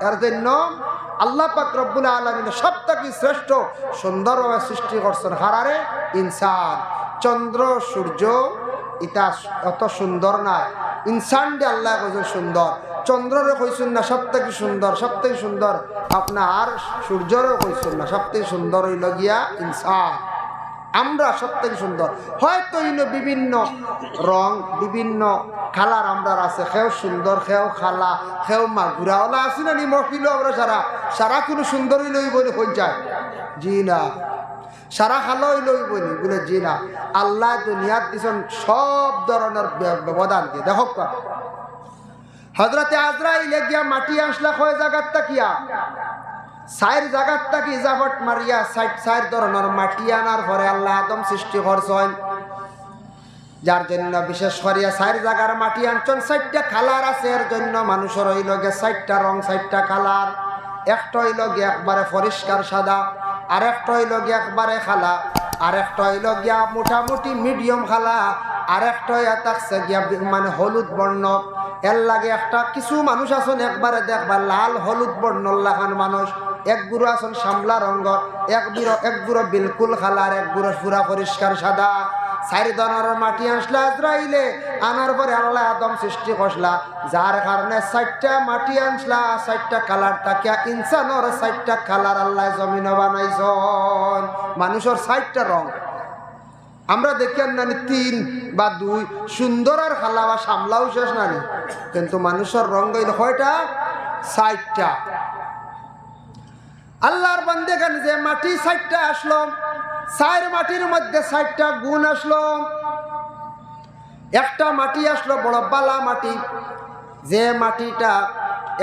এর জন্য আল্লাহ পাক রব্বুল আলামিন সবথেকে শ্রেষ্ঠ সুন্দরভাবে সৃষ্টি করছেন হারারে ইনসান। চন্দ্র সূর্য এটা অত সুন্দর না, ইনসান দিয়ে আল্লাহ কইছেন সুন্দর। চন্দ্ররে কইছেন না সবথেকে সুন্দর, সবথেকে সুন্দর আপনার সূর্যরও কইছেন না, সবথেকে সুন্দর হইল গিয়া ইনসান। আমরা সবথেকে সুন্দর। হয়তো বিভিন্ন রং বিভিন্ন কালার আমরা আছে, খেও সুন্দর খেও খালা খেও মা ঘুরাওলা আছে না নি মহফিল আমরা সারা কোনো সুন্দরই লই বলে হয়ে যায়, জি না। সারা খালোই লই বলি বলে জি না। আল্লাহ দুনিয়াত দিছেন সব ধরনের ব্যবধান দিয়ে। দেখো হযরতে আজরাইল গিয়া মাটি আসলা কয় জায়গার তাকিয়া, সাইর জায়গার তাকি ইজাফত মারিয়া সাইর ধরনের মাটি আনার পরে আল্লাহ আদম সৃষ্টি করছেন। যার জন্য বিশেষ করিয়া সাইর জায়গার মাটি আনছেন, 4টা কালার আছে। এর জন্য মানুষের হইল গে 4টা রং 4টা কালার। একটা হইল গিয়া একবারে পরিষ্কার সাদা, আর একটা হইল গিয়া একবারে খালা, আর একটা হইল গিয়া মোটামুটি মিডিয়াম খালা, আর একটা হইয়া থাকছে গিয়া মানে হলুদ বর্ণ। এর লাগে একটা কিছু মানুষ আছেন একবারে দেখবা লাল হলুদ বর্ণ লাগান মানুষ, এক গুঁড়ো আছেন শামলা রঙ, এক গুঁড়ো বিলকুল খালার, এক গুঁড়ো পুরা পরিষ্কার সাদা। 4 ধরনের মাটি আসলা আজরাইলে আনার পরে আল্লাহ আদম সৃষ্টি করলা, যার কারণে 4টা মাটি আনসলা 4টা কালার তাকিয়া ইনসানর 4টা কালার আল্লাহ জমিন বানাইছেন। মানুষের 4টা রং আমরা দেখি নানি 3 বা 2 সুন্দর আর খালা বা সামলাও শেষ নানি, কিন্তু মানুষের রং হইল কয়টা? 4টা। আল্লাহর বান্দেগান যে মাটি 4টা আসলো, 4 মাটির মধ্যে 4টা গুণ আসলো। একটা মাটি আসলো বড় বালা মাটি, যে মাটিটা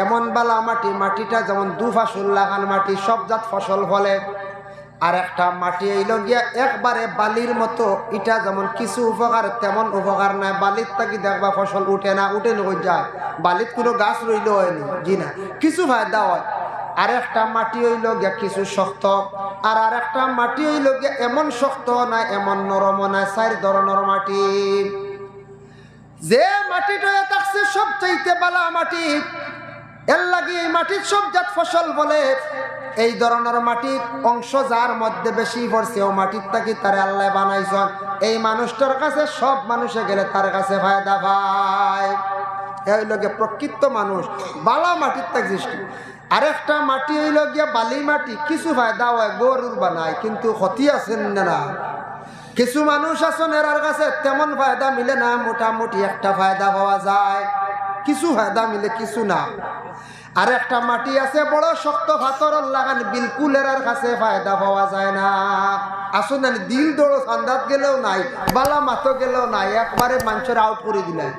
এমন বালা মাটি, মাটিটা যেমন 2 ফসল লাগান মাটি, সব জাত ফসল ফলে। আর একটা মাটি এইল গিয়া একবারে বালির মতো, এটা যেমন কিছু উপকার তেমন উপকার নাই। বালির থাকি দেখবা ফসল উঠে না, উঠে নই যায়, বালিত কোনো গাছ রইল হয়নি, জি না, কিছু ফায়দা হয়। আর একটা মাটি হইল গিয়া কিছু শক্ত, আর একটা মাটি হইল গিয়া এমন শক্ত নাই এমন নরম নাই। 4 ধরনের মাটি। যে মাটিটা থাকছে সবচাইতে বালা মাটি, এর লাগে এই মাটির সব জাত ফসল বলে। এই ধরনের মাটির অংশ যার মধ্যে বেশি পড়ছে ও মাটির থাকি তারে আল্লাহ বানাইছেন। এই মানুষটার কাছে সব মানুষে গেলে তার কাছে ফায়দা পায়। এই লগে প্রকৃত মানুষ বালা মাটির থাকি সৃষ্টি। আরেকটা মাটি হইল গিয়া বালি মাটি, কিছু ফায়দা হয়, গরুর বানায় কিন্তু ক্ষতি আছেন না। কিছু মানুষ আছেন এরার কাছে তেমন ফায়দা মিলে না, মোটামুটি একটা ফায়দা পাওয়া যায়, কিছু ফায়দা মিলে কিছু না। আর একটা মাটি আছে বড় শক্ত পাথর লাগান, বিলকুল এরার কাছে ফায়দা পাওয়া যায় না। আসুন না দিল দৌড় সন্ধ্যাত গেলেও নাই, বালা মাথো গেলেও নাই, একবারে মানুষের আউট করে দিলে।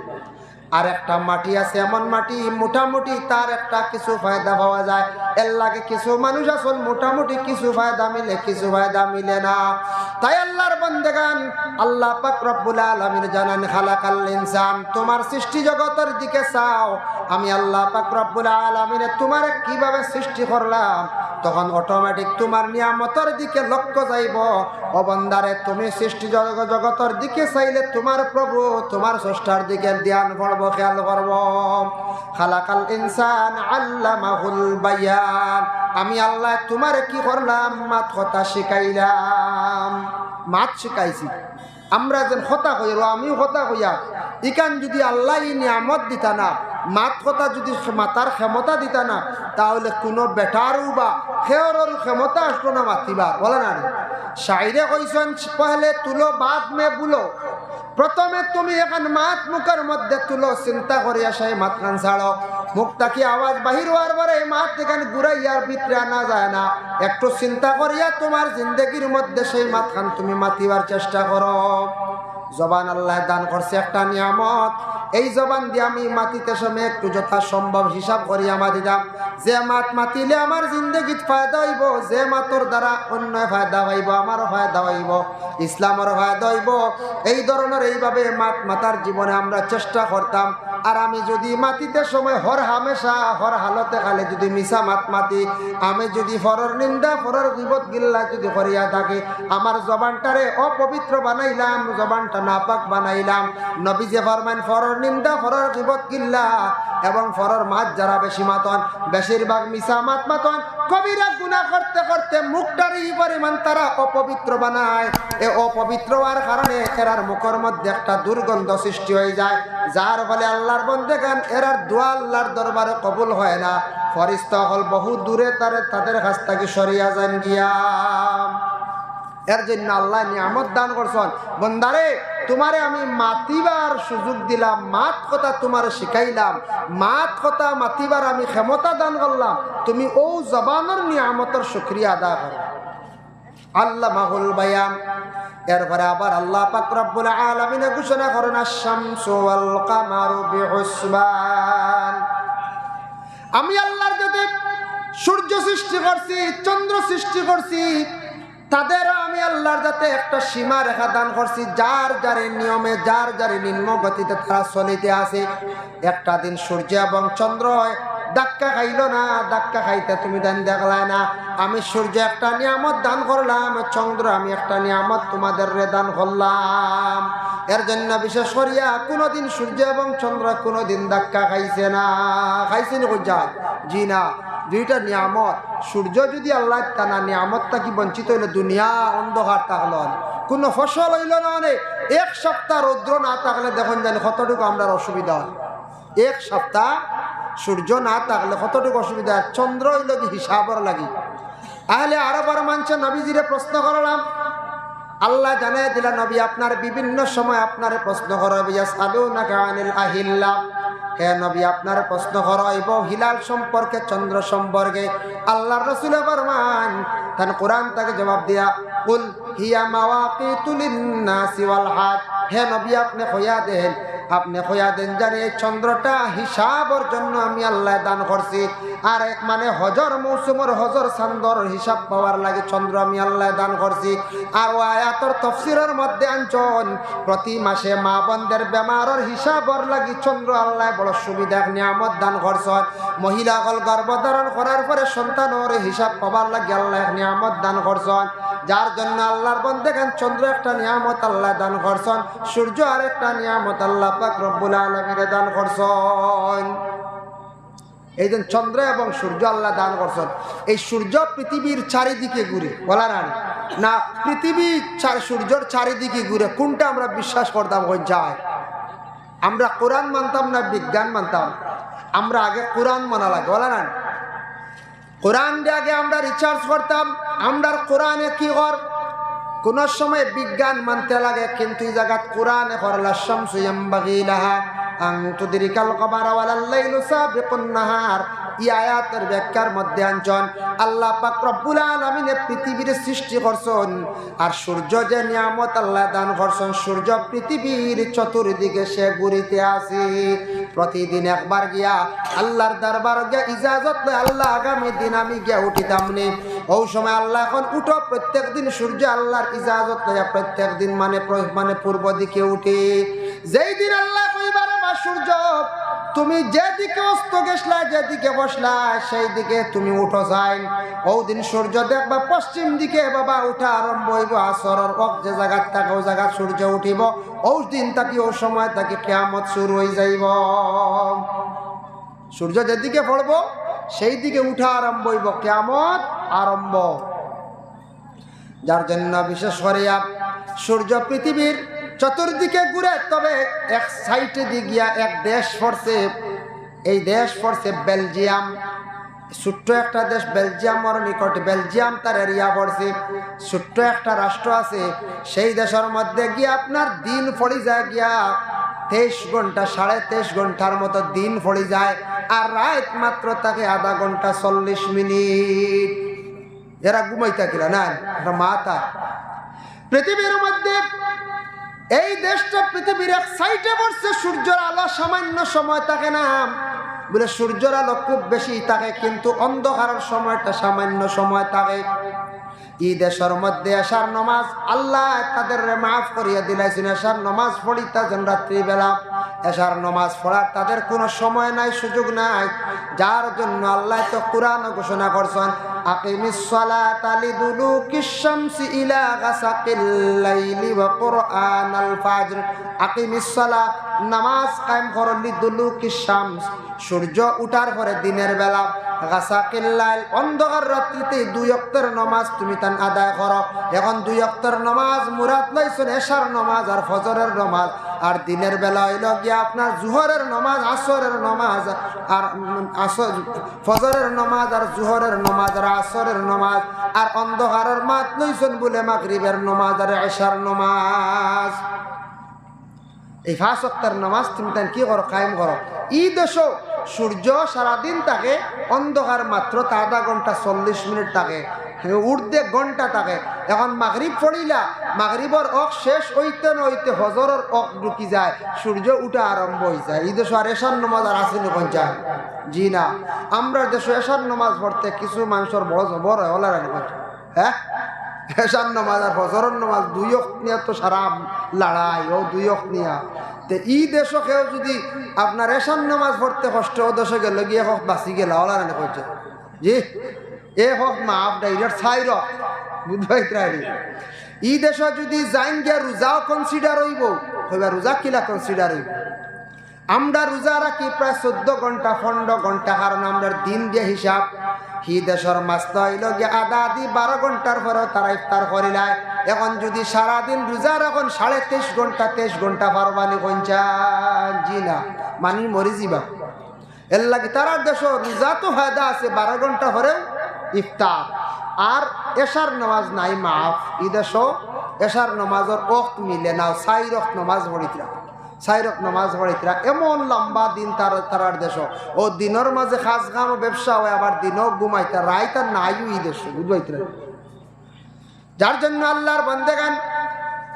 আর একটা মাটি আছে এমন মাটি মোটামুটি তার একটা কিছু ফায়দা পাওয়া যায়। এর লাগে কিছু মানুষ আছেন মোটামুটি কিছু ফায়দা মিলে কিছু ফায়দা মিলে না। তাই আল্লাহর বান্দেগান আল্লাহ পাক রব্বুল আলামিন জানান খালাকাল ইনসান, তোমার সৃষ্টি জগতের দিকে চাও, আমি আল্লাহ পাক রব্বুল আলামিন তোমার কিভাবে সৃষ্টি করলাম, তখন অটোমেটিক তোমার নিয়ামতের দিকে লক্ষ্য যাইব। ও বান্দারে তুমি সৃষ্টি জগতের দিকে চাইলে তোমার প্রভু তোমার স্রষ্টার দিকে ধ্যান করবো, খেয়াল করবো। খালাকাল ইনসান আল্লামাহুল বায়ান, আমি আল্লাহ তোমার কি করলাম? মাত কথা শিখাইলাম, মাত শিখাইছি। আমরা যেন হতা হইল, আমিও হতা হইয়া ইকান যদি আল্লাহ নিয়ামত দিতা না, মাত কথা যদি মাতার ক্ষমতা দিতা না, তাহলে কোনো বেটারও বা খেয়রর ক্ষমতা আসলো না মাতিবার, বলে না। শাইরে কইছেন পহলে তুলো বাদ মে বুলো, প্রথমে তুমি এখন মাত মুখের মধ্যে তুলো, চিন্তা করিয়া সেই মাত খান ছাড়ো। মুখটা কি আওয়াজ বাহির হওয়ার পরে মাত এখানে ঘুরাইয়ার ভিতরে আনা যায় না। একটু চিন্তা করিয়া তোমার জিন্দগির মধ্যে সেই মাত খান তুমি মাতিবার চেষ্টা করো। জবান আল্লাহ দান করছে একটা নিয়ামত, এই জবান দিয়ে আমি মাতিতে সময় একটু যথাসম্ভব হিসাব করিয়া মাতিতাম। যে মাত মাতিলে আমার জিন্দগিত ফায়দা হইব, যে মাতর দ্বারা অন্য ফায়দা হইব, আমারও ফায়দা হইব, ইসলামেরও ফায়দা হইব, এই ধরনের এইভাবে মাত মাতার জীবনে আমরা চেষ্টা করতাম। আর আমি যদি মাতিতে সময় হর হামেশা হর হালতে খালে যদি মিশা মাত মাতি, আমি যদি ফরর নিন্দা ফরর গীবত গিল্লা যদি করিয়া থাকি, আমার জবানটারে অপবিত্র বানাইলাম, জবানটা নাপাক বানাইলাম। নবী যে ফরমান ফরর নিন্দা ফরর গীবত গিল্লা এবং ফরর মাছ যারা বেশি মাতন, বেশিরভাগ মিশা মাত মাতন, কবিরা গুনাহ করতে করতে মুখটার এই পরিমাণ তারা অপবিত্র বানায়। এ অপবিত্র হওয়ার কারণে এরার মুখের মধ্যে একটা দুর্গন্ধ সৃষ্টি হয়ে যায়, যার ফলে আল্লাহর বন্দেগান এরার দোয়া আল্লাহর দরবারে কবুল হয় না। ফেরেশতা হল বহু দূরে তাদের কাছ থেকে সরিয়া যান গিয়া। এর জন্য আল্লাহ নিয়ামত দান করছেন, বন্দারে তোমারে আমি মাতিবার সুযোগ দিলাম, মাত কথা তোমার শিখাইলাম, মাত কথা মাতিবার আমি ক্ষমতা দান করলাম, তুমি ও জবানের নিয়ামতের শুকরিয়া আদা করো। আল্লাহ মাহুল বায়ান। এরপরে আবার আল্লাহ পাক রব্বুল আলামিন ঘোষণা করেন আশ-শামসু ওয়াল কামারু বিহুসবান। আমি আল্লাহর যদি সূর্য সৃষ্টি করছি, চন্দ্র সৃষ্টি করছি, তাদের আমি আল্লাহর যাতে একটা সীমা রেখা দান করছি, যার যারে নিয়মে যার যারে নিম্ন গতিতে তারা চলিতে আছে। একটা দিন সূর্য এবং চন্দ্র ধাক্কা খাইল না, ধাক্কা খাইতে তুমি দান দেখলাই না। আমি সূর্য একটা নিয়ামত দান করলাম, চন্দ্র আমি একটা নিয়ামত তোমাদের দান করলাম। এর জন্য বিশেষ করিয়া কোনোদিন সূর্য এবং চন্দ্র কোনোদিন ধাক্কা খাইছে না। খাইছে নি যায়? জি না। দুইটা নিয়ামত, সূর্য যদি আল্লাহ টানা নিয়ামতটা কি বঞ্চিত হইলে দুনিয়া অন্ধকার থাকলো, কোনো ফসল হইল না, এক সপ্তাহ রৌদ্র না থাকলে দেখুন জানি কতটুকু আমরা অসুবিধা হয়। এক সপ্তাহ সূর্য না থাকলে কতটুকু অসুবিধা। চন্দ্র হইল কি হিসাবর লাগি। তাহলে আরো বড় মানুষের নবীজিরে প্রশ্ন করলাম, আল্লাহ জানাই দিলা নবী আপনার বিভিন্ন সময় আপনার প্রশ্ন করবে, ইয়াসআলুনাকা আনিল আহিল্লা, হে নবী আপনার প্রশ্ন করব হিলাল সম্পর্কে, চন্দ্র সম্পর্কে। আল্লাহর রাসূল ফরমান তান কোরআন তাকে জবাব দিয়া, কুল হিয়া মাওয়াকিতু লিন-নাসি ওয়াল হাজ, হে নবী আপনি কইয়া দেন, আপনি কইয়া দেন জানি এই চন্দ্রটা হিসাবের জন্য আমি আল্লাহ দান করছি, আর এক মানে হজর মৌসুমের হজর চান্দর হিসাব পাওয়ার লাগে চন্দ্র আমি আল্লাহ দান করছি। আর ও আয়াতর তফসিরের মধ্যে আনছন প্রতি মাসে মা বোনদের বেমারের হিসাবর লাগি চন্দ্র আল্লাহ বড় সুবিধা নিয়ামত দান করছেন। মহিলা হল গর্ভধারণ করার পরে সন্তানের হিসাব পাওয়ার লাগে আল্লাহ নিয়ামত দান করছেন, যার জন্য আল্লাহর বন্দেগান চন্দ্র একটা নিয়ামত আল্লাহ দান করছেন, সূর্য আর একটা নিয়ামত আল্লাহ পাক রব্বুল আলামিন দান করছেন। এই যে চন্দ্র এবং সূর্য আল্লাহ দান করছেন। এই সূর্য পৃথিবীর চারিদিকে ঘুরে, বলা না পৃথিবী সূর্যর চারিদিকে ঘুরে, কোনটা আমরা বিশ্বাস করতাম? ওই যায় আমরা কোরআন মানতাম না বিজ্ঞান মানতাম? আমরা আগে কোরআন মানা লাগে, বলা না কোরআন দিয়ে আগে আমরা রিসার্চ করতাম। আমরা কোরআনে কি কর কোন সময় বিজ্ঞান মানতে লাগে, কিন্তু এই জায়গাত কোরআনে করলা শামসু ইয়ামবাগি লাহা আন তুদরিকাল কমারা ওয়ালাল লাইলু সাবিকুন নাহার। এই আয়াতের ব্যাখ্যার মধ্যে আনছেন আল্লাহ পাক রব্বুল আলামিন পৃথিবীর সৃষ্টি করছেন, আর সূর্য যে নিয়ামত আল্লাহ দান করছেন, সূর্য পৃথিবীর চতুর্দিকে সে ঘুরিতে আছে। প্রতিদিন একবার গিয়া আল্লাহর দরবার গিয়া ইজাজত লই, আল্লাহ আগামী দিন আমি গিয়া উঠিতাম নি। ওই সময় আল্লাহ এখন উঠো, প্রত্যেক দিন সূর্য আল্লাহর ইজাজত লইয়া প্রত্যেক দিন মানে পূর্ব দিকে উঠে। যেই দিন আল্লাহ কইবারে বা সূর্য তুমি যেদিকে অস্ত গেছলা, যেদিকে বসলা, সেই দিকে তুমি উঠো যাই, ওই দিন সূর্য দেখবা পশ্চিম দিকে বাবা উঠা আরম্ভ হইব। আসরের অক যে জায়গায় থাকে ওই জায়গা সূর্য উঠিব, ওই দিন থাকি ওই সময় থাকি কিয়ামত শুরু হয়ে যাইব। সূর্য যেদিকে পড়ব সেই দিকে উঠা আরম্ভ হইব, কিয়ামত আরম্ভ। যার জন্য বিশেষ করিয়া সূর্য পৃথিবীর চতুর্দিকে ঘুরে, তবে এক সাইডে দিয়ে গিয়া এক দেশ পড়ছে, এই দেশ পড়ছে বেলজিয়াম। ছোট্ট একটা দেশ বেলজিয়ামের নিকট, বেলজিয়াম তার এরিয়া পড়ছে, ছোট্ট একটা রাষ্ট্র আছে। সেই দেশের মধ্যে গিয়ে আপনার দিন পড়ে যায় গিয়া 23 ঘন্টা, 23.5 ঘন্টার মতো দিন পড়ে যায়, আর রাত মাত্র তাকে আধা ঘন্টা 40 মিনিট। এরা ঘুমাইতা কিনা না মাথা। পৃথিবীর মধ্যে এই দেশটা পৃথিবীর এক সাইডে পড়ছে, সূর্যের আলো সামান্য সময় থাকে না, বলে সূর্যের আলো খুব বেশি থাকে, কিন্তু অন্ধকারের সময়টা সামান্য সময় থাকে। এই দেশের মধ্যে এশার নামাজ আল্লাহ তাদের মাফ করিয়া দিলাইছেন, এশার নামাজ পড়িতা যেন রাত্রিবেলা এশার নামাজ পড়ার তাদের কোনো সময় নাই, সুযোগ নাই। যার জন্য আল্লাহ তো কুরআনে ঘোষণা করছেন, আকিমিস সালাতা লিদুলুকিশ শামসি ইলা গাসাকিল লাইলি ওয়া কুরআনাল ফাজর। আকিমিস সালাহ, নামাজ কায়েম করো, লিদুলুকিশ শামস, সূর্য উঠার পরে দিনের বেলা, গাসাকিল লাইল, অন্ধকার রাত্রিতে 2 ওয়াক্তের নামাজ তুমি তান আদায় করো। এখন 2 ওয়াক্তের নামাজ মুরাদ লইছেন এশার নামাজ আর ফজরের নামাজ। আর দিনের বেলা হইল গিয়া আপনার জোহরের নামাজ, আসরের নামাজ আর ফজরের নামাজ আর জোহরের নামাজ আর আসরের নামাজ। আর অন্ধকারের মাত লইছেন বলে মাগরিবের নামাজ আর এশার নামাজ। এই 5 ওয়াক্তের নামাজ তুমি তাই কি করো? কায়েম করো। ই দেশও সূর্য সারাদিন থাকে, অন্ধকার মাত্র তা আধা ঘন্টা 40 মিনিট থাকে, উর্ধে ঘন্টা থাকে। এখন মাগরিব পড়িলা, মাগরিবর অক শেষ হইতে না হইতে ফজরের অক ঢুকি যায়, সূর্য উঠা আরম্ভ হয়ে যায়। এই দেশে আর এশার নামাজ আর আসেনি পঞ্চায়? জি না। আমরা দেশে এশার নামাজ পড়তে কিছু মানুষের বড় জবর হয় ওলা রানি পঞ্চায়। হ্যাঁ, এশার নামাজ আর ফজরের নামাজ 2 ওয়াক্ত নিয়ে তো সারা লড়াই, ও 2 ওয়াক্ত নিয়ে। তো ই দেশও কেউ যদি আপনার এশার নামাজ পড়তে কষ্ট, ও দেশে গেল গিয়ে হোক বাঁচি গেলা ওলা রানি পঞ্চায়। জি, এ হোক মাফ ডাইরেক্ট ছাইর বুঝবাই। ই দেশ যদি যাইন গিয়া রোজাও কনসিডার হইব, হইবা রোজা কিলা কনসিডার হইব। আমরা রোজা রাখি প্রায় 14 ঘন্টা 15 ঘন্টা, কারণ আমরা দিন দিয়ে হিসাব। হি দেশের মাস্ত হইল গিয়া আধা আধি 12 ঘন্টার পরেও তারা ইফতার করিলায়। এখন যদি সারাদিন রোজা রাখুন 23.5 ঘন্টা 23 ঘন্টা পারবানি কঞ্চান? জি না, মানি মরি যাবা। এর লাগে তারা দেশ রোজা তো ফায়দা আছে, 12 ঘন্টা পরেও ইফতার। আর এশার নামাজ নাই মাফ। ই দেশ এশার নামাজের ওয়াক্ত মিলে নাও, 4 ওয়াক্ত নামাজ পড়িতরা, 4 ওয়াক্ত নামাজ পড়িতরা। এমন লম্বা দিন তারার দেশ। ও দিনের মাঝে খাস কাম ব্যবসা হয়, আবার দিনও ঘুমাইতে, রাইতা নাইও ই দেশ, বুঝবাইতরা। যার জন্য আল্লাহর বান্দেগান,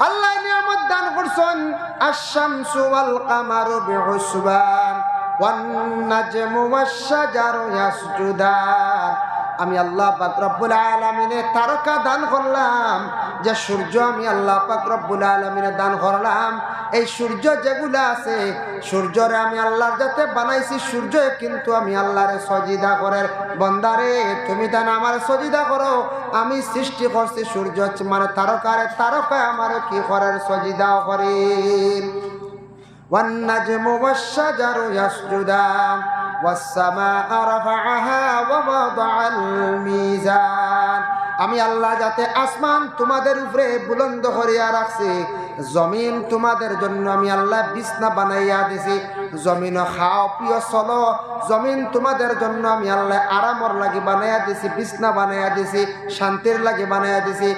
আল্লাহ নিয়ামত দান করছেন। আশ-শামসু ওয়াল কামারু বিহুসবান ওয়ান নাজমু ওয়াশ-শাজারু ইয়াসজুদান। আমি আল্লাহ পাক রব্বুল আলামিনে তারকা দান করলাম, যে সূর্য আমি আল্লাহ পাক রব্বুল আলামিনে দান করলাম। এই সূর্য যেগুলা আছে, সূর্যরে আমি আল্লাহর যাতে বানাইছি, সূর্য কিন্তু আমি আল্লাহরে সজিদা করে। বন্দারে তুমি তান আমার সজিদা করো, আমি সৃষ্টি করছি সূর্য মানে তারকারে, তারকা আমারে কি করে? সজিদা করে। ওয়ান নাজমু ওয়াশ-শাজারু ইয়াসজুদান ওয়াস-সামাআ রাফাআহা ওয়া ওয়াদাআল মিজান। আমি আল্লাহ যাতে আসমান তোমাদের উপরে বুলন্দ করিয়া রাখছি, জমিন তোমাদের জন্য আমি আল্লাহ বিছনা বানাইয়া দিছি। জমিন খাও পিও চলো, জমিন তোমাদের জন্য আমি আল্লাহ আরামর লাগি বানাইয়া দিছি, বিছনা বানাইয়া দিছি, শান্তির লাগি বানাইয়া দিছি।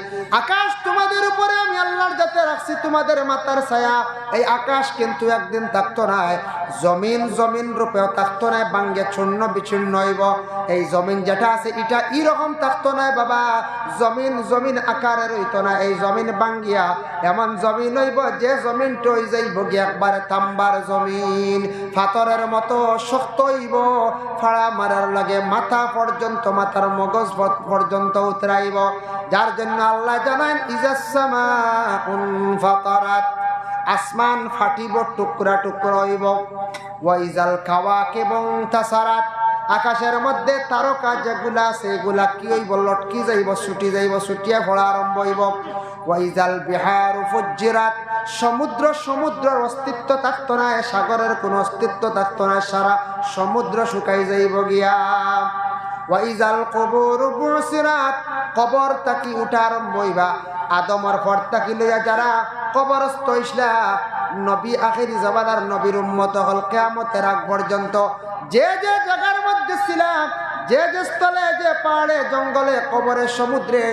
আকাশ তোমাদের উপরে আমি আল্লাহর যাতে রাখছি তোমাদের মাথার ছায়া। এই আকাশ কিন্তু একদিন থাকতো না, জমিন জমিন রূপেও থাকতো না, ভাঙ্গে চূর্ণ বিচ্ছিন্ন হইব। এই জমিন যেটা আছে এটা এরকম থাকতো না বাবা, জমিন জমিন আকারে রইতো না। এই জমিন ভাঙ্গিয়া এমন জমিন হইব যে জমিনটা হয়ে যাইব গিয়ে একবারে তাম্বার জমিন, পাথরের মতো শক্ত হইব, ফাড়া মারার লাগে মাথা পর্যন্ত, মাথার মগজ পর্যন্ত উতরাইব। যার জন্য আল্লাহ জানান ইজাস সামাউন ফাতারাত, আসমান ফাটিব, টুকরা টুকরা হইব। ওয়াইজাল কাওয়াকিবু তাসারাত, আকাশের মধ্যে তারকা যেগুলা আছে এগুলা কি হইব? লটকি যাইব, ছুটি যাইব, ছুটিয়া পড়া আরম্ভ হইব। ওয়াইজাল বিহারু ফুজ্জিরাত, সমুদ্র সমুদ্রের অস্তিত্ব থাকতো না, সাগরের কোনো অস্তিত্ব থাকতো না, সারা সমুদ্র শুকাই যাইব গিয়া। ওয়াইজাল কুবুরু বুসিরাত, কবর তাকি উঠা আরম্ভ হইবা। আদমর পর তাকি লইয়া যারা কবরস্থ হইসলা, নবী আখিরি জামানার নবীর উম্মত হল কিয়ামতের আগ পর্যন্ত যে যে জায়গার মধ্যে ছিলাম, যে যে স্থলে, যে পাহাড়ে, জঙ্গলে, কবরে, সমুদ্রে,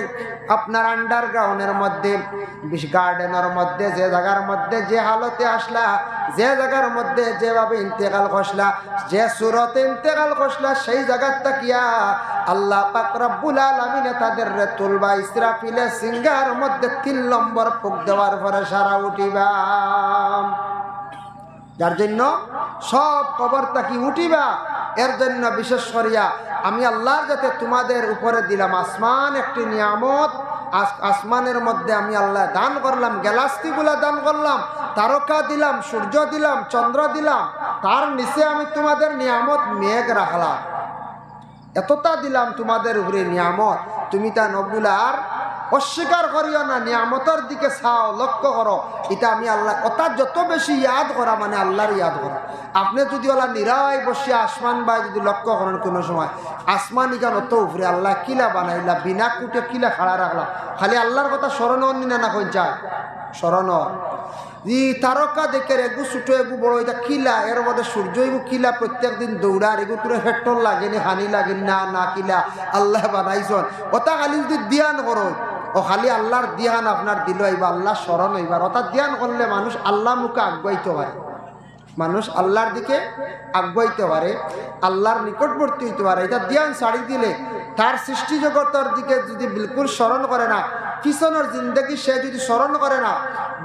আপনার আন্ডারগ্রাউন্ডের মধ্যে, গার্ডেনের মধ্যে, যে জায়গার মধ্যে যে হালতে আসলা, যে জায়গার মধ্যে যেভাবে ইন্তেকাল করলা, যে সুরতে ইন্তেকাল করলা, সেই জায়গার তাকিয়া আল্লাহ পাক রব্বুল আলামিন তাদের রে তুলবা, ইসরাফিলে সিংহার মধ্যে 3 নম্বর ফুক দেওয়ার পরে সারা উঠিবা। যার জন্য সব কবর তাকি উঠিবা। এর জন্য বিশেষ করিয়া আমি আল্লাহর যাতে তোমাদের উপরে দিলাম আসমান, একটি নিয়ামত। আসমানের মধ্যে আমি আল্লাহ দান করলাম, গ্যালাক্সিগুলা দান করলাম। তারকা দিলাম, সূর্য দিলাম, চন্দ্র দিলাম, তার নিচে আমি তোমাদের নিয়ামত মেঘ রাখলাম, এতটা দিলাম তোমাদের উপরে নিয়ামত, তুমি তা নগুলার অস্বীকার করিও না, নিয়ামতের দিকে চাও, লক্ষ্য করো। এটা আমি আল্লাহ অর্থাৎ যত বেশি ইয়াদ করা মানে আল্লাহর ইয়াদ করা। আপনি যদি ওলা নিরায় বসে আসমান বা যদি লক্ষ্য করেন কোনো সময়, আসমান ইকান অত উপরে আল্লাহ কিলা বানাইলা, বিনা কুটে কিলা খাড়া রাখলা, খালি আল্লাহর কথা স্মরণ নিনা না কই যায় স্মরণ। ই তারকা দেখে এগু ছোটো এগু বড়, এটা কিলা, এর মধ্যে সূর্য এগু কিলা, প্রত্যেক দিন দৌড়ার এগু করে পেট্রোল লাগেনি, হানি লাগেনি, না না কিলা আল্লাহ বানাইছন। ওটা খালি যদি ধ্যান করো, ও খালি আল্লাহর ধ্যান আপনার দিল হইবা, আল্লাহ স্মরণ হইবার। অর্থাৎ ধ্যান করলে মানুষ আল্লাহ মুখে আগুয়াইতে পারে, মানুষ আল্লাহর দিকে আগুয়াইতে পারে, আল্লাহর নিকটবর্তী হইতে পারে। এটা ধ্যান ছাড়ি দিলে তার সৃষ্টি জগতের দিকে যদি বিলকুল স্মরণ করে না, পিছনের জিন্দগি সে যদি স্মরণ করে না,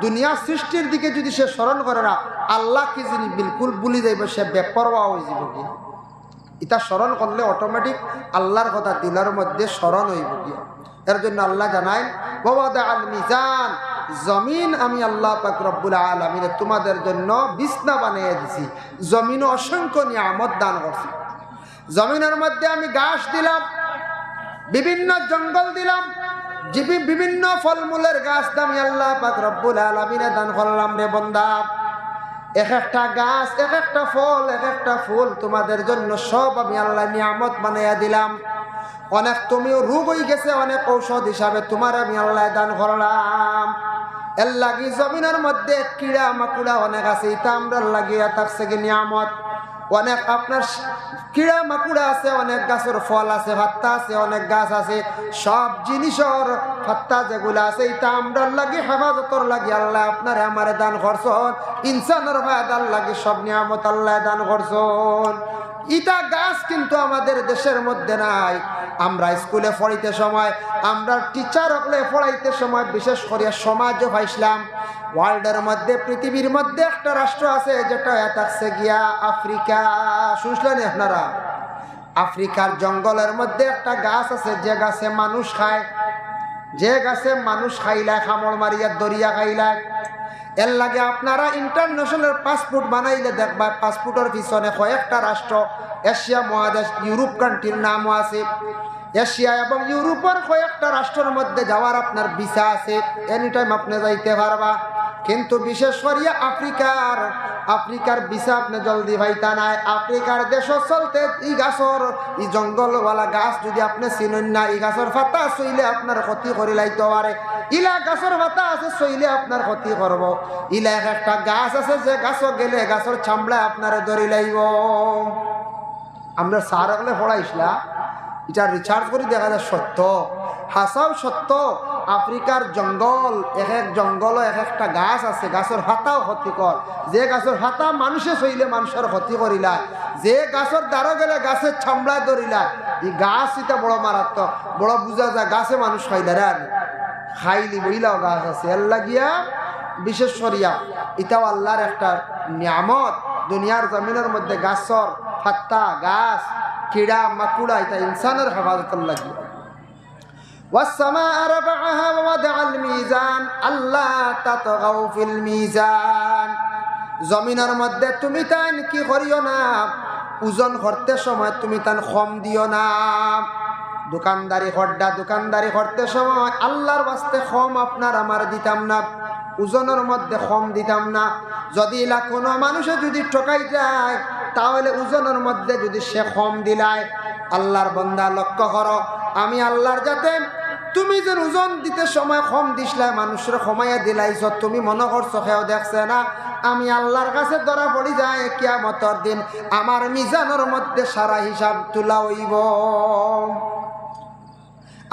দুনিয়া সৃষ্টির দিকে যদি সে স্মরণ করে না, আল্লাহ কি যিনি বিলকুল ভুলি যাইব, সে বেপরোয়া হয়ে যাব। কি এটা স্মরণ করলে অটোমেটিক আল্লাহর কথা দিলের মধ্যে স্মরণ হইব। কি এর জন্য আল্লাহ জানায় ওয়াদা আল মিজান, জমিন আমি আল্লাহ পাক রব্বুল আলামিন তোমাদের জন্য বিছনা বানিয়ে দিছি, জমিনে অসংখ্য নিয়ামত দান করছি। জমিনের মধ্যে আমি ঘাস দিলাম, বিভিন্ন জঙ্গল দিলাম, বিভিন্ন ফলমূলের গাছ দামি আল্লাহ পাক রব্বুল আলামিনে দান করলাম। রে বান্দা, এক একটা গাছ, এক একটা ফল, এক একটা ফুল তোমাদের জন্য সব আমি আল্লাহ নিয়ামত বানাইয়া দিলাম। অনেক তুমিও রোগ হয়ে গেছে, অনেক ঔষধ হিসাবে তোমার আমি আল্লাহ দান করলাম। এর লাগি জমিনের মধ্যে কিড়া মাকুড়া অনেক আছে, এটা আমরা লাগিয়া থাকছে কি নিয়ামত। অনেক আপনার কিড়া মাকুড়া আছে, অনেক গাছের ফল আছে, পাত্তা আছে, অনেক গাছ আছে, সব জিনিসের পাত্তা যেগুলো আছে এটা আমরা লাগি হেফাজতর লাগি আল্লাহ আপনার আমারে দান করছন। ইনসানের ফায়দার লাগি সব নিয়ামত আল্লাহ দান করছন। ইটা গাছ কিন্তু আমাদের দেশের মধ্যে নাই। আমরা স্কুলে পড়াইতে সময়, আমরা টিচার হলে পড়াইতে সময়, বিশেষ করে সমাজও পাইছিলাম ওয়ার্ল্ডের মধ্যে, পৃথিবীর মধ্যে একটা রাষ্ট্র আছে যেটা থাকছে গিয়া আফ্রিকা। শুনলেন আপনারা? আফ্রিকার জঙ্গলের মধ্যে একটা গাছ আছে যে গাছে মানুষ খায়, যে গাছে মানুষ খাইলায়, খামড় মারিয়া দরিয়া খাইলায়। এর লাগে আপনারা ইন্টারন্যাশনাল পাসপোর্ট বানাইলে দেখবা পাসপোর্টের পিছনে কয়েকটা রাষ্ট্র, এশিয়া মহাদেশ, ইউরোপ কান্ট্রির নামও আছে। এশিয়া এবং ইউরোপের কয়েকটা রাষ্ট্রের মধ্যে যাওয়ার আপনার ভিসা আছে, এনি টাইম আপনি যাইতে পারবা। কিন্তু বিশেষ করিয়া আফ্রিকার ভিসা আপনি জলদি পাইতা নাই। আফ্রিকার দেশ চলতে এই গাছর, এই জঙ্গলওয়ালা গাছ যদি আপনি চিনেন না, এই গাছের পাতা চইলে আপনার ক্ষতি করে লাইতে পারে। ইলা গাছের পাতা আছে চইলে আপনার ক্ষতি করব। ইলা একটা গাছ আছে যে গাছও গেলে গাছের চামড়া আপনারে ধরে লাইব। আমরা স্যার হলে পড়াইছিলাম, এটা রিসার্চ করে দেখা যায় সত্য, হাসাও সত্য। আফ্রিকার জঙ্গল, এক এক জঙ্গল এক একটা গাছ আছে, গাছের হাতাও ক্ষতিকর। যে গাছের হাতা মানুষে চইলে মানুষের ক্ষতি করিলায়, যে গাছের দ্বারা গেলে গাছের চামড়ায় ধরিলায়। এই গাছ এটা বড় মারাত্মক, বড় বুঝা যায় গাছে মানুষ খাইলে আর খাইলি বইলাও গাছ আছে। এর লাগিয়া বিশেষ করিয়া এটাও আল্লাহর একটা নিয়ামত। দুনিয়ার জমিনের মধ্যে গাছর পাতা, গাছ, কিড়া মাকুড়া, এটা ইনসানের হেফাজতের লাগিয়া। والسماء رفعها ووضع الميزان ألا تطغوا في الميزان। জমিনের মধ্যে তুমি তান কি করিও না, ওজন করতে সময় তুমি তান কম দিও না। দোকানদারি করতে সময় আল্লাহর বাস্তে কম আপনার আমার দিতাম না, ওজনের মধ্যে কম দিতাম না। যদি কোনো মানুষে যদি ঠকাই যায় তাহলে ওজনের মধ্যে যদি সে কম দিলায়, আল্লাহর বান্দা লক্ষ্য করো, আমি আল্লাহর যাতে তুমি যে ওজন দিতে সময় কম দিসলাই, মানুষের কমাইয়া দিলাইছ, তুমি মনে করছো সেও দেখছে না। আমি আল্লাহর কাছে ধরা পড়ি যায় কিয়ামতের দিন, আমার মিজানের মধ্যে সারা হিসাব তোলা হইব।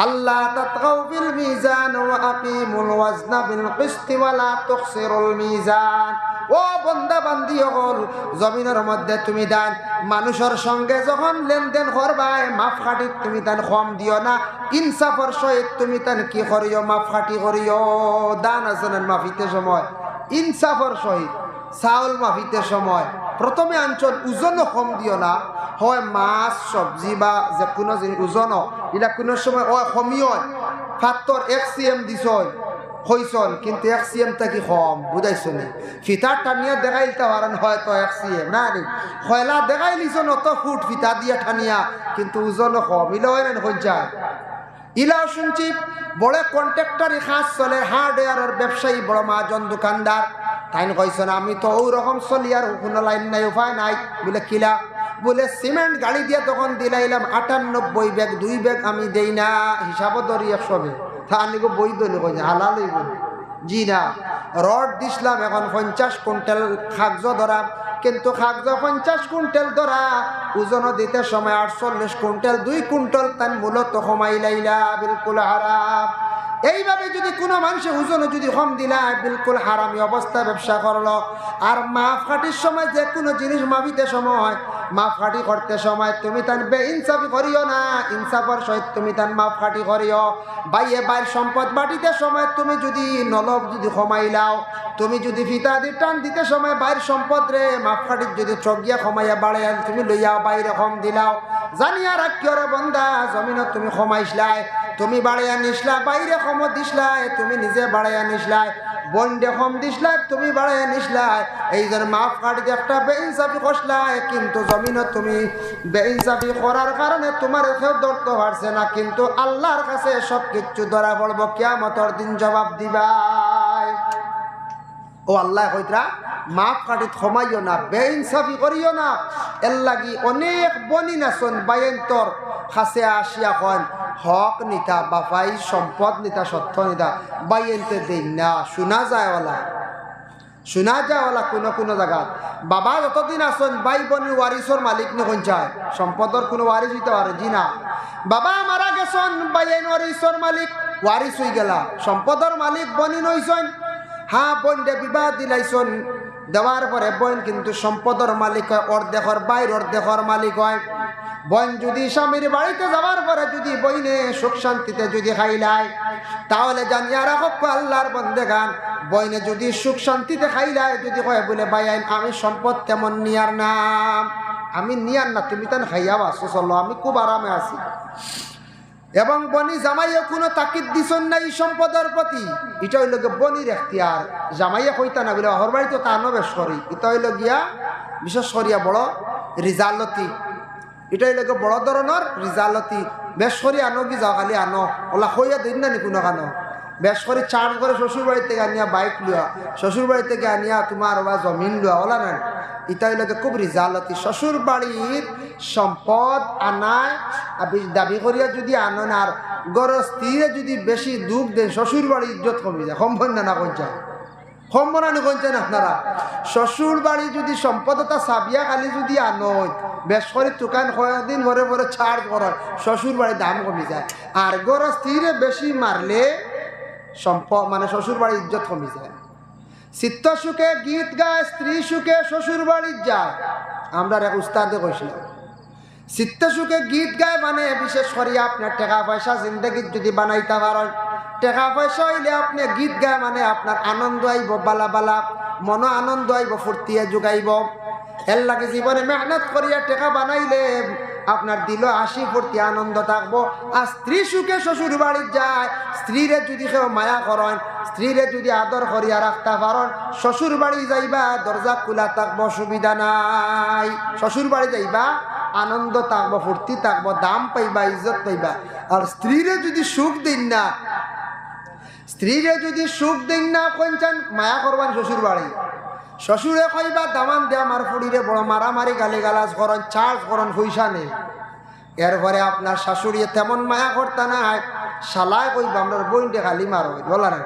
আল্লাহ তাতগাউ বিল মিজান ওয়া আকিমুল ওয়াজনা বিল কিসতি ওয়া লা তুখসিরুল মিজান। ও বান্দা বান্দি হল, জমিনের মধ্যে তুমি দান মানুষের সঙ্গে যখন লেনদেন করবাই, মাপকাঠি তুমি তান কম দিও না। ইনসাফের সহিত তুমি তান কি করিও, মাপকাঠি করিও। দান আছে না মাফিতে সময়, ইনসাফের সহিত চাউল মাফিতে সময় প্রথমে আঞ্চল ওজনও কম দিও না। হয় মাছ সবজি বা যে কোনো জিনিস ওজনও, এটা কোনো সময় কমি হয়। 1 cm দিছ, হইছন কিন্তু FCM থেকে কম বুঝাইছো নি ফিতার টানিয়া দেখাইতে পারেন হয়তো FCM না রে হয়লা দেখাই লিছন অত ফুট ফিতা দিয়া টানিয়া কিন্তু ওজনও কম ইলা হয় না হইযায় ইলাও শুনছি বড় কন্ট্রাক্টরি খাস চলে হার্ডওয়্যারের ব্যবসায়ী বড় মাজন দোকানদার তাই কইছেন আমি তো ওরকম চলি আর কোনো লাইন নাই উপায় নাই বলে কিলা বলে সিমেন্ট গাড়ি দিয়ে তখন দিলাইলাম 98 ব্যাগ 2 ব্যাগ আমি দেই না হিসাবও ধরি 100 ব্যাগ তা আমি বই দলি কই হালাল হইব জি না রড দিছিলাম এখন 50 কুইন্টাল কাগজ ধরা কিন্তু কাগজ 50 কুইন্টাল ধরা ওজন দিতে সময় 48 কুইন্টাল 2 কুইন্টাল তান মূলত কমাই লাইলা বিলকুল হারাম এইভাবে যদি কোনো মানুষের ওজন যদি কম দিলা বিলকুল হারামি অবস্থা ব্যবসা করলো আর মাপকাঠির সময় যে কোনো জিনিস মাপিতে সময় মাপকাঠি করতে সময় তুমি তান বেইনসাফি করিও না ইনসাফের সহিত তুমি তান মাপকাঠি করিও বাইয়ে বাইর সম্পদ বাটিতে সময় তুমি যদি নলব যদি কমাইলাও তুমি যদি ফিতা দি টান দিতে সময় বাইর সম্পদ রে মাপকাঠির যদি চগিয়া কমাইয়া বাড়াইয়া তুমি লইয়াও বাইরে কম দিলাও জানিয়া রাখিও রে বন্দা জমিনত তুমি কমাইছলাই তুমি বাড়াইয়া নিসলা বাইরে কম দিসলাই তুমি নিজে বাড়াইয়া নিসলাই বন্ডে কম দিসলাই তুমি বাড়াইয়া নিসলাই এই যে মাফ কাটিতে একটা বেইনসাফি কষলাই কিন্তু জমিনত তুমি বেইনসাফি করার কারণে তোমার কেউ ধরতে পারছে না কিন্তু আল্লাহর কাছে সব কিছু ধরা পড়বো কিয়ামতের দিন জবাব দিবাই ও আল্লাহ কইতরা মাফ কাটিত ক্ষমাইও না বেইনসাফি করিও না এর লাগি অনেক বনি নাচন বাইন্তর কাছে আসিয়া কন হক নিতা বাপাই সম্পদ নিতা সত্য নিতা বাইনতে দেই না শোনা যায়ওয়ালা কোনো কোনো জায়গা বাবা যতদিন আসন বাই বনির ওয়ারিসর মালিক নে কোন চায় সম্পদর কোনো ওয়ারিস হইতে পারে জি না বাবা মারা গেছন বাইন ওয়ারিসর মালিক ওয়ারিস হই গেলা সম্পদর মালিক বনি নইছন হ্যাঁ বন্ডে বিবাহ দিলাইছন দেওয়ার পরে বোন কিন্তু সম্পদর মালিক হয় অর্ধেকর বাইর অর্ধেকর মালিক হয় বোন যদি স্বামীর বাড়িতে যাওয়ার পরে যদি বইনে সুখ শান্তিতে যদি খাইলায় তাহলে জানিয়া রাখো আল্লাহর বন্দেগান বইনে যদি সুখ শান্তিতে খাইলায় যদি কয় বলে বাইন আমি সম্পদ তেমন নিয়ার না আমি নিয়ার না তুমি তেন খাইয়াও আসো চলো আমি খুব আরামে আছি এবং বনি জামাইয়ে কোনো তাকিদ দিছন না এই সম্পদের প্রতি এটা হইল বনির এখতিয়ার জামাইয়ে কইতা না বলে অহর বাড়িতে তানো বেশ করি এটা হইল গিয়া বিশেষ করিয়া বড় রিজালতি এটা হইল বড় ধরনের রিজালতি বেশ করি আনো কি যাও খালি আনো ওলা কইয়া দিন না নি কোনো কানো বেশ করে চার্জ করে শ্বশুর বাড়ি থেকে আনিয়া বাইক লুয়া শ্বশুর বাড়ি থেকে আনিয়া তোমার ওবা জমিন লুয়া ওলা না এটা হইল খুব রিজালতি শ্বশুর বাড়ির সম্পদ আনায় দাবি করিয়া যদি আনন আর গর স্ত্রীরে যদি বেশি দুঃখ দেন শ্বশুর বাড়ির ইজ্জত কমে যায় সম্ভব না কইছা সম্বরানি কইছেন আপনারা শ্বশুর বাড়ি যদি সম্পদতা সাবিয়া খালি যদি আনয় বেশ করে দোকান কয়েকদিন ভরে ভরে ছাড় করার শ্বশুর বাড়ির দাম কমে যায় আর গর স্ত্রীরে বেশি মারলে সম্পদ মানে শ্বশুর বাড়ির ইজ্জত কমে যায় চিত্ত সুখে গীত গায় স্ত্রী সুখে শ্বশুর বাড়ির যায় আমরা এক উস্তাদে কইছিলাম চিত্ত সুখে গীত গায় মানে বিশেষ করে আপনার টাকা পয়সা জিন্দগি যদি বানাইতে পারেন টাকা পয়সা হইলে আপনি গীত গায় মানে আপনার আনন্দ আইব বালা বালা মন আনন্দ আইব ফুর্তিয়া যোগাইব এর লাগে জীবনে মেহনত করিয়া টাকা বানাইলে আপনার দিল হাসি ফুর্তি আনন্দ থাকবো আর স্ত্রী সুখে শ্বশুর বাড়ির যায় স্ত্রীরে যদি কেউ মায়া করেন স্ত্রীরে যদি আদর করিয়া রাখতে পারেন শ্বশুর বাড়ি যাইবা দরজা খোলা থাকবো অসুবিধা নাই শ্বশুর বাড়ি যাইবা আনন্দ থাকবো ফুর্তি থাকবো দাম পাইবা ইজ্জত পাইবা আর স্ত্রীরে যদি সুখ দিন না কোনচান মায়া করবান শ্বশুর বাড়ি শ্বশুরে কইবা দামান দে আমার ফুড়িরে বড় মারামারি গালি গালাজ করন চার্জ করন পয়সা নেই এরপরে আপনার শাশুড়ি তেমন মায়া করতে নাই শালায় কইবা আমরা বইনটে খালি মারো বলা না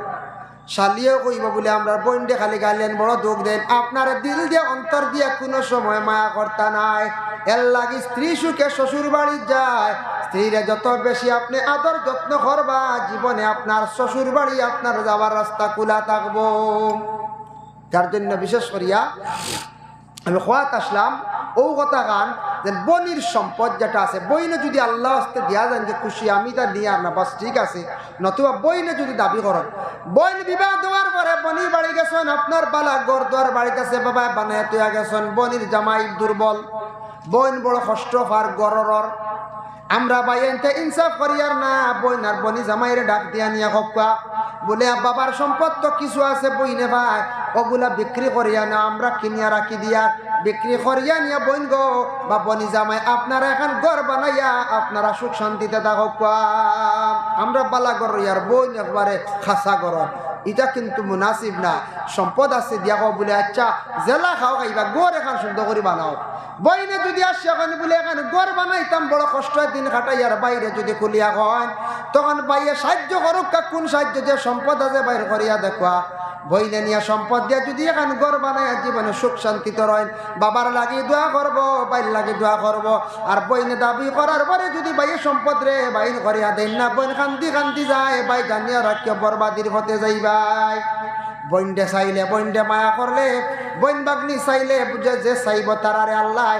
শালিয়েও কইবা বলে আমরা বইনটে খালি গালেন বড় দুঃখ দেন আপনার দিল দিয়ে অন্তর দিয়ে কোনো সময় মায়া করতে নাই এর লাগি স্ত্রী সুখে শ্বশুর বাড়ি যায় স্ত্রীরে যত বেশি আপনি আদর যত্ন করবা জীবনে আপনার শ্বশুর বাড়ি আপনার যাওয়ার রাস্তা খোলা থাকবো যার জন্য বিশেষ করিয়া আমি খোয়াত আসলাম ও কথা গান যে বনির সম্পদ যেটা আছে বইনে যদি আল্লাহ হস্তে দিয়া যান যে খুশি আমি তা নিয়ে আর না বাস ঠিক আছে নতুবা বইনে যদি দাবি করেন বইন বিবাহ দেওয়ার পরে বনি বাড়ি গেছেন আপনার বালা গড় দোয়ার বাড়িতে আছে বাবা বানায় তুয়া গেছেন বনির জামাই দুর্বল বইন বড় কষ্ট ফার গরর আমরা বাইনতে ইনসাফ করিয়ার না বইন আর বনি জামাইরে ডাক দিয়া নিয়া হকা বলে বাবার সম্পদ তো কিছু আছে বইনে ভাই, ওগুলা বিক্রি করিয়া না আমরা কিনিয়া রাখি দিয়া বিক্রি করিয়া নিয়ে বইন গো বা বনি জামাই আপনারা এখন ঘর বানাইয়া আপনারা সুখ শান্তিতে থাকুক। আমরা বালা ঘর ইয়ার বইন একবারে খাসা ঘর, এটা কিন্তু মুনাসিব না। সম্পদ আছে দিয়া কো বলে আচ্ছা জেলা খাও খাইবা গড় এখন সুন্দর করে বানাও। বইনে যদি আসছে ওখানে বলে এখানে গড় বানাইতাম বড় কষ্ট দিন খাটাইয়ার বাইরে যদি খুলিয়া হয় তখন বাইরে সাহায্য করুক, কোন সাহায্য যে সম্পদ আছে বাইরে করিয়া দেখুয়া। বইনে নিয়ে সম্পদ দিয়া যদি এখন গড় বানাইয়া জীবনে সুখ শান্তিতে রয়, বাবার লাগি দোয়া করব, বাইর লাগি দোয়া করব। আর বইনে দাবি করার পরে যদি বাইরে সম্পদ রে বাইর করিয়া দেন না, বইন কান্দি কান্দি যায় বাই জানিয়া রাখিয়া বরবাদির হতে যাইবাই। বইনডে চাইলে বইনডে মায়া করলে, বইন বাগনি চাইলে বুঝে যে চাইব তারারে আল্লাহ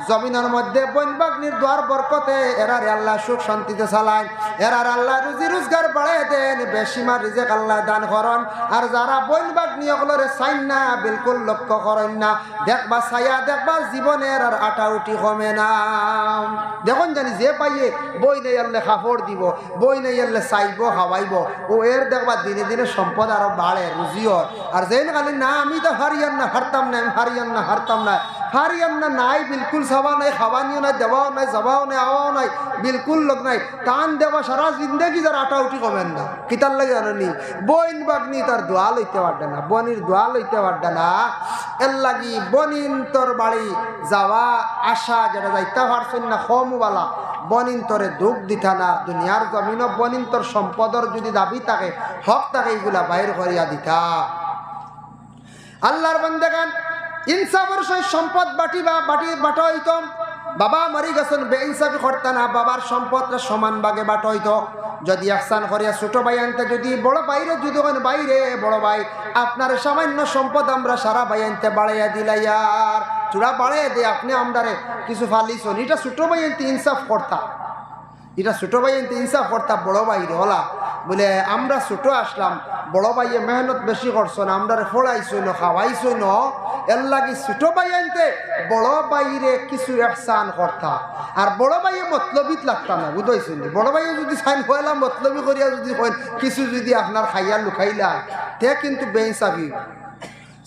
জমিনের মধ্যে বইন বাগনির দোয়ার বরকতে এরারে আল্লাহ সুখ শান্তিতে চালায়, এরার আল্লাহ রুজি রোজগার বাড়াই দেন, বেশিমা রিজেক আল্লাহ দান করেন। আর যারা বইন বাগনি ওগুলোরে চাইন না, বিলকুল লক্ষ্য করেন না, দেখবা ছায়া দেখবা জীবনের আর আটা উঠি কমে না। দেখুন জানি যে পাইয়ে বই নেই আল্লে কাপড় দিব, বই নেই আল্লে চাইব খাওয়াইব, ও এর দেখবা দিনে দিনে সম্পদ আরো বাড়ে রুজিও। আর যেন খালি না আমি তো হারিয়ান না হারতাম না, আমি হারিয়ান না হারতাম না, হারিয়ান না নাই বিলকুল চাবা নাই, খাওয়ানিও নাই, দেওয়াও নাই, যাবাও নাই, আওয়াও নাই, বিলকুল লোক নাই, টান দেওয়া সারা জিন্দগি যার আটা উঠি কমেন না। কিতার লাগে জানি বইন বাগনি তার দোয়া লইতে পারবে না, বনির দোয়া লইতে পারবে না। এর লাগি বনিন তোর বাড়ি যাওয়া আসা যেটা যাইতে পারছেন না কমওয়ালা, বনিন তোরে দুঃখ দিতা না। দুনিয়ার জমিন বনিন তোর সম্পদর যদি দাবি থাকে হক থাকে এগুলা বাইর করিয়া দিতা। আল্লাহর বান্দাগান ইনসাফের সহিত সম্পদ বাটা হইতো। বাবা মরি গেছেন বেইনসাফি করতে না, বাবার সম্পদটা সমান ভাগে বাটা হইতো। যদি আহসান করিয়া ছোট ভাই আনতে যদি বড় বাইরে যদি বাইরে বড় ভাই আপনার সামান্য সম্পদ আমরা সারা ভাই আনতে বাড়াইয়া দিলাইয়ার চূড়া বাড়াইয়া দিয়ে আপনি আমরারে কিছু ফালিছন, এটা ছোট ভাই আনতে ইনসাফ করতা, এটা ছোট ভাই আনতে ইনসাফ করতা বড় বাইরে হলা বলে আমরা ছোট আসলাম, বড় ভাইয়ে মেহনত বেশি করছো না, আমরা ফোড়াইছো না খাওয়াইছো না, এর লাগি ছোট ভাই আনতে বড় বাইরে কিছু এহসান করতা। আর বড় ভাইয়ে মতলবিত লাগতাম না, বুঝাইছেন? বড় ভাইয়ে যদি সাইন হইলাম মতলবি করিয়া যদি কিছু যদি আপনার খাইয়া লুকাইলা তে কিন্তু বেইনসাফি।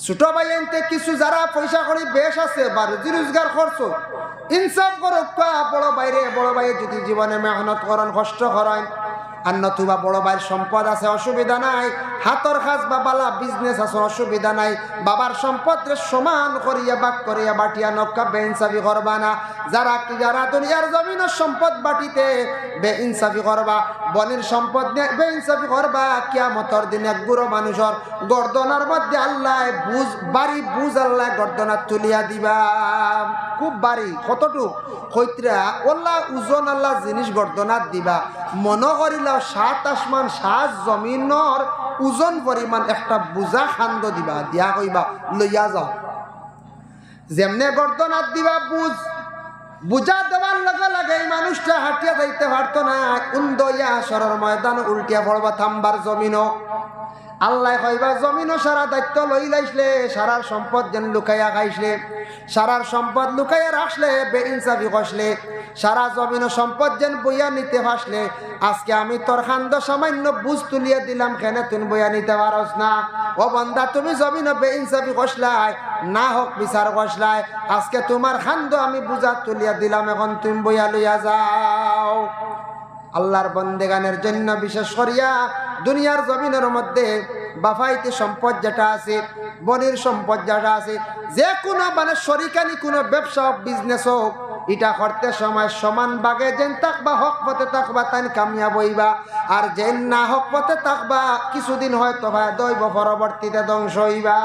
ছোট ভাই আনতে কিছু যারা পয়সা করে বেশ আছে বা রুজি রোজগার করছো ইনসাফ করো। বড় বাইরে যদি জীবনে মেহনত করেন কষ্ট করেন আর নতুবা বড় ভাইয়ের সম্পদ আছে অসুবিধা নাই, হাতর কাজ বা বালা বিজনেস আছে অসুবিধা নাই, বাবার সম্পদ সমান করিয়া বাক করিয়া বাটিয়া নক্কা বেইনসাফি করবা না। যারা দুনিয়ার জমিনের সম্পদ বাটিতে বেইনসাফি করবা, বনের সম্পদ বেইনসাফি করবা, কিয়ামতের দিন এক গুরু মানুষের গর্দনার মধ্যে আল্লাহ বাড়ি বুঝ আল্লাহ গর্দনা তুলিয়া দিবা। খুব বাড়ি কতটুক কৈত্রা ওল্লা ওজন আল্লাহ জিনিস গর্দনাত দিবা, মনে করিলা 7 আসমান 7 জমিনর ওজন পরিমাণ একটা বুঝা খান্দ দিবা, দিয়া কইবা লইয়া যাও। যেমনে গর্দনাত দিবা বুঝা দেওয়ার লগে লগে এই মানুষটা হাঁটিয়া যাইতে পারতো না, উন্দইয়া আসরের ময়দান উল্টিয়া পড়বা থামবার জমিনও। আল্লাহ কইবা জমিনও সারা দায়িত্ব লই লাইসলে, সারার সম্পদ যেন লুকাইয়া খাইসলে, সারার সম্পদ লুকাইয়া রাখলে, বেইনসাফি কষলে, সারা জমিনও সম্পদ যেন বইয়া নিতে ফাসলে। আজকে আমি তোর খান্দ সামান্য বুঝ তুলিয়া দিলাম, কেনে তুমি বইয়া নিতে পারস না? ও বন্দা তুমি জমিনও বেইনসাফি কষলাই না হোক বিচার কষলাই, আজকে তোমার খান্দ আমি বুঝা তুলিয়া দিলাম, এখন তুমি বইয়া লইয়া যাও। আল্লাহর বন্দেগানের জন্য বিশেষ করিয়া দুনিয়ার জমিনের মধ্যে বাফাইতে সম্পদ যেটা আছে, বনির সম্পদ যেটা আছে, যে কোনো মানে শরিকানি কোনো ব্যবসা হোক বিজনেস হোক, এটা করতে সময় সমান ভাগে যেন থাকবা, হক পথে থাকবা তাই কামিয়াব হইবা। আর যেন না হক পথে থাকবা কিছুদিন হয়তো দৈব পরবর্তীতে ধ্বংস হইবা।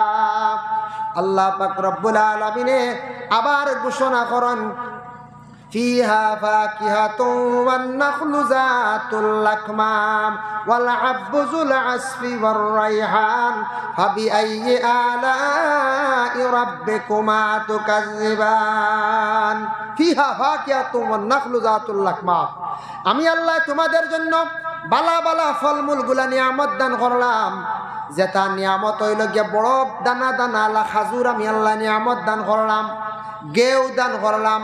আল্লাহ পাক রব্বুল আলামিনে আবার ঘোষণা করেন فيها فاكهة والنخل ذات الأكمام والحب ذو العصف والريحان فبأي آلاء ربكما تكذبان فيها فاكهة والنخل ذات الأكمام। আমি আল্লাহ তোমাদের জন্য বালা বালা ফলমূল গুলা নিয়ামত দান করলাম, যেটা নিয়ামত হইল গিয়ে বড় দানা দানা আলা খাজুর আমি আল্লাহ নিয়ামত দান করলাম, গেউ দান করলাম,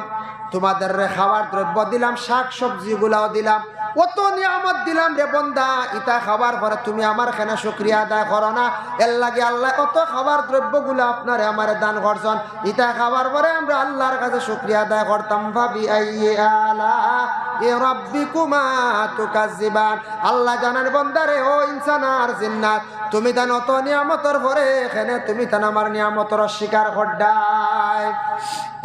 তোমাদের খাওয়ার দ্রব্য দিলাম, শাক সবজি গুলাও দিলাম, অত নিয়ামত দিলাম রে বন্দা, ইটা খাবার পরে তুমি আমার খানা শুকরিয়া আদায় করো না। এর লাগে আল্লাহ কত খাবার দ্রব্যগুলো আপনারে আমারে দান করছেন, ইটা খাবার পরে আমরা আল্লাহর কাছে শুকরিয়া আদায় করতাম। ভাবি আইয়ে আলা এ রাব্বিকুমা তুকাজ্জিবান। আল্লাহ জানার বন্দারে ও ইনসান আর জিন্নাত, তুমি তান অত নিয়ামতর পরে এখানে তুমি তান আমার নিয়ামতর অস্বীকার করডাই।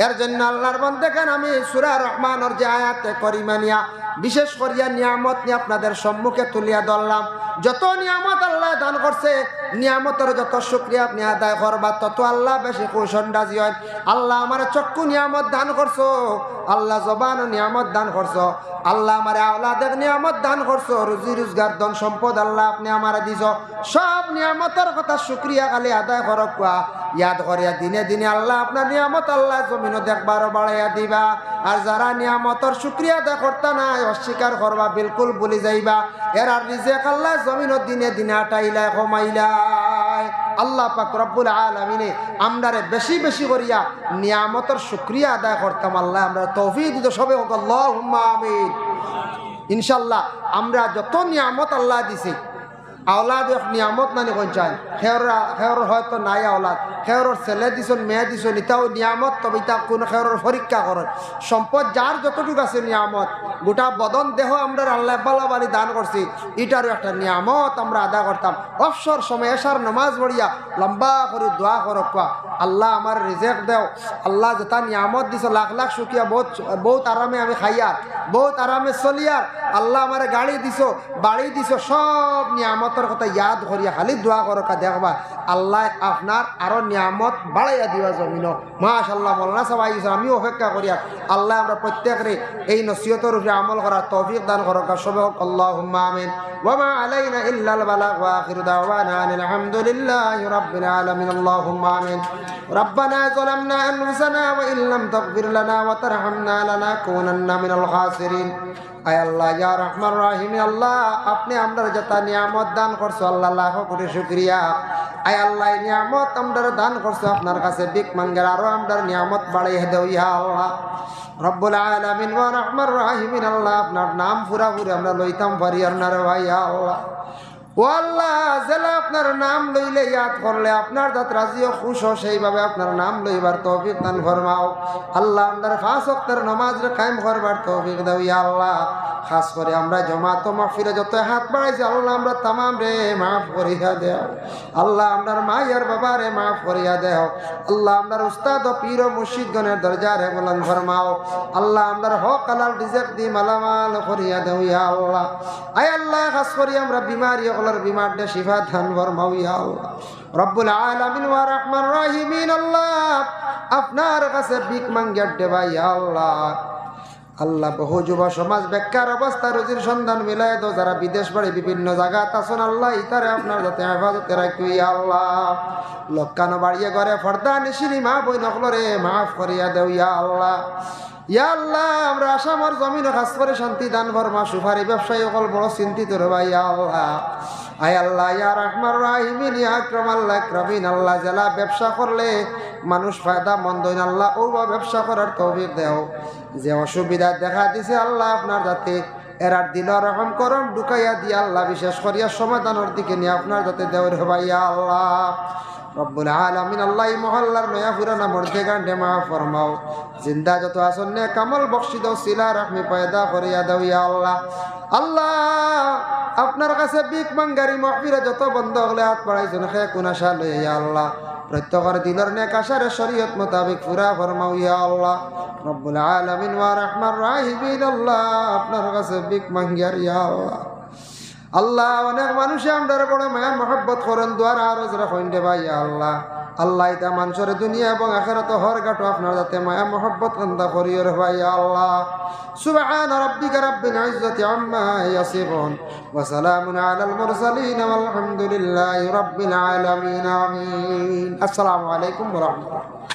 এর জন্য আল্লাহর বন্দে কেন আমি সূরা রহমানের যে আয়াতে করিমানিয়া বিশেষ করিয়া নিয়ামত নিয়ে আপনাদের সম্মুখে তুলিয়া ধরলাম। যত নিয়ামত আল্লাহ দান করছে, নিয়ামতের যত শুকরিয়া আপনি আদায় করবা তত আল্লাহ বেশি খুশন্দাজি হয়। আল্লাহ আমার চক্ষু নিয়ামত দান করছো, আল্লাহ জবান নিয়ামত দান করছো, আল্লাহ আমার আওলাদের নিয়ামত দান করছো, রুজি রোজগার ধন সম্পদ আল্লাহ আপনি আমার দিছ। সব নিয়ামতের কথা শুকরিয়া খালি আদায় করক, ইয়াদ করিয়া দিনে দিনে আল্লাহ আপনার নিয়ামত আল্লাহ জমিনও দেখবার বাড়াইয়া দিবা। আর যারা নিয়ামতর শুকরিয়া আদায় করতা নাই, অস্বীকার করবা, বিলকুল ভুলি যাইবা, এর আর রিজিক আল্লাহ জমিনও দিনে দিনে আটাইলাই কমাইলাই। আল্লাহ পাক রব্বুল আলামিনে আমরারে বেশি বেশি করিয়া নিয়ামতর শুকরিয়া আদায় করতাম। আল্লাহ আমরা তৌফিক দিত সবে হোক, আল্লাহুম্মা আমিন। ইনশাআল্লাহ আমরা যত নিয়ামত আল্লাহ দিছি, আওলাদ এক নিয়ামত নানি কোন চান, খেয়র হয়তো নাই আওলাদ, খেয়র ছেলে দিছন মেয়ে দিছন, ইটাও নিয়ামত। তবে ইটা কোন খেয়র পরীক্ষা করেন। সম্পদ যার যতটুকু আছে নিয়ামত, গোটা বদন দেহ আমরা আল্লাহ বালাবালি দান করছি, ইটারও একটা নিয়ামত আমরা আদা করতাম। অবসর সময় এশার নমাজ পড়িয়া লম্বা করে দোয়া করক, আল্লাহ আমার রিজেক দেও, আল্লাহ যেটা নিয়ামত দিছ লাখ লাখ শুকিয়া বহুত আরামে আমি খাইয়ার, বহুত আরামে চলিয়ার, আল্লাহ আমার গাড়ি দিছ, বাড়ি দিছ, সব নিয়ামতের কথা ইয়াদ করিয়া খালি দোয়া করকা, দেখবা আল্লাহ আপনার আরো নিয়ামত বাড়াইয়া দিবা জমিন। মাশাআল্লাহ মৌলানা সাহেব আমি অপেক্ষা করিয়া আল্লাহ আমরা প্রত্যেকরে এই নসিহতের উপরে আমল করার তৌফিক দান করকা, সবে হোক আল্লাহুম্মা আমিন। ওয়া মা আলাইনা ইল্লাল বালাগ ওয়া আখিরু দাওয়ানা আলহামদুলিল্লাহি রাব্বিল আলামিন। আল্লাহুম্মা আমিন। রব্বানা যালামনা আনফুসানা ওয়া ইল্লাম তাগফির লানা ওয়া তারহামনা লানাকুনান্না মিনাল খাসিরিন। আয় আল্লাহ ইয়া রহমান রহিম, আল্লাহ আপনি আমরা যেটা নিয়ামত দান করছো আল্লাহ লাখ কোটি শুকরিয়া। আয় আল্লাহ নিয়ামত আমরা দান করছো, আপনার কাছে বিক মাঙ্গের আরো আমরা নিয়ামত বাড়াইয়া দেও ইয়া আল্লাহ রব্বুল আলামিন ওয়া রহমান রহিম। আল্লাহ আপনার নাম পুরা পুরি আমরা লইতাম পারি আপনার ভাই আল্লাহ। ও আল্লাহ জেলা আপনার নাম লইলে ইয়াদ করলে আপনার দাঁত রাজিও খুশ হো, সেইভাবে আপনার নাম লইবার তৌফিক দান ফরমাও। আল্লাহ আপনার 5 ওয়াক্তের নামাজ কায়েম করবার তৌফিক দাও ইয়া আল্লাহ। খাস করে আমরা জমাত মাহফিলে যত হাত বাড়াইছি আল্লাহ আমরা তামাম রে মাফ করিয়া দেও। আল্লাহ আপনার মায়ের বাবা রে মাফ করিয়া দেও। আল্লাহ আপনার উস্তাদ ও পীর ও মুর্শিদগণের দরজা রে বুলন্দ ফরমাও। আল্লাহ আপনার হক হালাল রিজিক দি মালামাল করিয়া দেও ইয়া আল্লাহ। আয় আল্লাহ খাস করে আমরা বিমারি বিমার দে শিফা দান ফরমাও ইয়া আল্লাহ রব্বুল আলামিন ওয়া রহমান রহিমিন। আল্লাহ আপনার কাছে ভিক মাঙ্গিয়া দেবা ইয়া আল্লাহ। আল্লাহ বহু যুব সমাজ বেকার অবস্থা রুজির সন্ধান মিলাই দো, যারা বিদেশ বাড়ি বিভিন্ন জায়গা আছেন আল্লাহ ইতারে আপনার যাতে হেফাজতে রাখি ইয়া আল্লাহ। লক্কানো বাড়িয়ে ঘরে ফর্দা নিশিনি মা বই নকলরে মাফ করিয়া দেও ইয়া আল্লাহ। ইয়া আল্লাহ আমরা আসামর জমিনে খাস করে শান্তি দান ফরমা, সুপারি ব্যবসায়ী সকল বড় চিন্তিত রবা ইয়া আল্লাহ। আয় আল্লাহ ইয়া রহমান রাহিমিন ইয়া আকরাম আল্লাহ আকরামিন। আল্লাহ জেলা ব্যবসা করলে মানুষ ফায়দা মন্দ হইন, আল্লাহ ও ব্যবসা করার তৌফিক দেও। যে অসুবিধা দেখা দিছে আল্লাহ আপনার যাতে এরার দিল রহম করম ঢুকাইয়া দিয়া আল্লাহ বিশেষ করিয়া সমাধানের দিকে নিয়ে আপনার যাতে দেওয়ার হবা ইয়া আল্লাহ রব্বুল আলামিন। আল্লাহ এই মহল্লার নয়া পুরানা মর্দে গান্ডে মাফ ফরমাও, জিন্দা যত আসন নে কামল বখশি দাও, সিলা রাহমি পয়দা করিয়া দাও ইয়া আল্লাহ। আল্লাহ আপনার কাছে বিক মাঙ্গারি মাহফিলে যত বন্ধ হলে হাত বাড়াইছেন খে কোন আশা লই ইয়া আল্লাহ। প্রত্যেকের দিলের নেক আশারে শরীয়ত মোতাবেক পুরা ফরমাও ইয়া আল্লাহ রব্বুল আলামিন ওয়া রহমান রাহিমিন। আল্লাহ আপনার কাছে বিক মাঙ্গার ইয়া আল্লাহ। আল্লাহ অনেক মানুষে আমরা বড় মায়া মহব্বত করেন, দুয়ার আরজ রাখেন দেবা ইয়া আল্লাহ। আল্লাহ এটা মানুষের দুনিয়া এবং আখিরাতে হর গাটো আপনার যাতে মায়া মহব্বত কান্দা করিও রে ভাই আল্লাহ। সুবহান রাব্বিকা রাব্বিল ইজ্জাতি আম্মা ইয়াসিফুন ওয়া সালামুন আলাল মুরসালিন ওয়ালহামদুলিল্লাহি রাব্বিল আলামিন। আমিন। আসসালামু আলাইকুম ওয়া রাহমাতুল্লাহ।